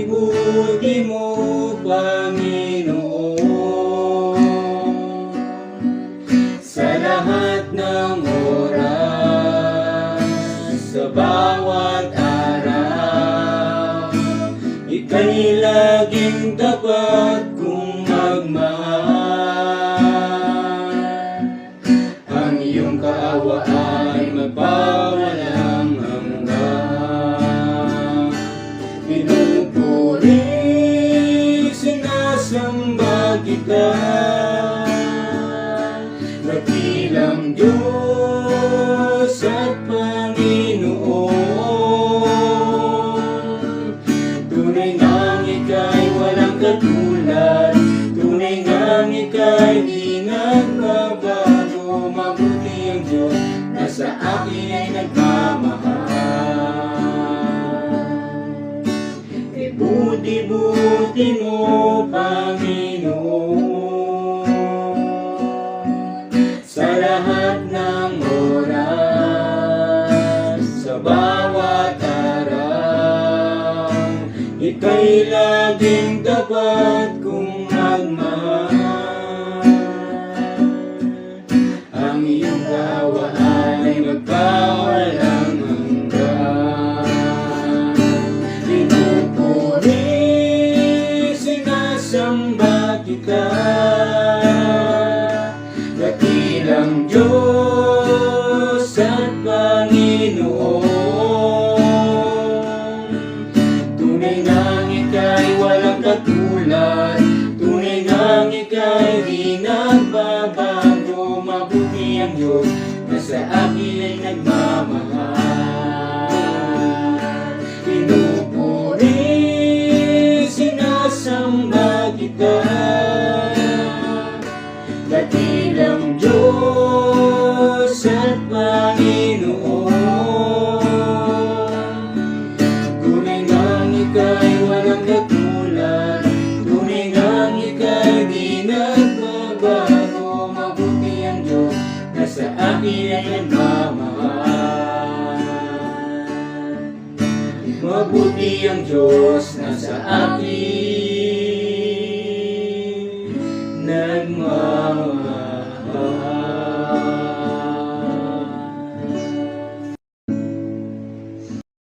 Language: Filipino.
Mabuti-buti mo, Panginoon, sa lahat ng oras, sa bawat araw. Ika'y laging tapat kong magmahal. Ang iyong kaawa ay magpawalang hanggan. Pinupuri, sinasamba kita, dakilang Diyos at Panginoon. Tunay ngang ika'y walang katulad, tunay ngang ika'y di nagbabago. Mabuti ang Diyos na sa akin ay nagmamahal. Buti-buti mo, Panginoon, sa lahat ng oras, sa bawat araw. Ika'y laging tapat kong magmahal. Ang iyong tawa ay magpawalang hanggan. Pinupuri, sinasamba kita, dakilang Diyos at Panginoon. Tunay ngang ika'y walang katulad, tunay ngang ika'y di nagbabago. Mabuti ang Diyos na sa akin ay nagmamahal. Pinupuri, sinasamba kita, dakilang Diyos at Panginoon. Tunay ngang ika'y walang katulad, tunay ngang ika'y di nagbabago. Mabuti ang Diyos na sa akin ay nagmamahal. Mabuti ang Diyos na sa akin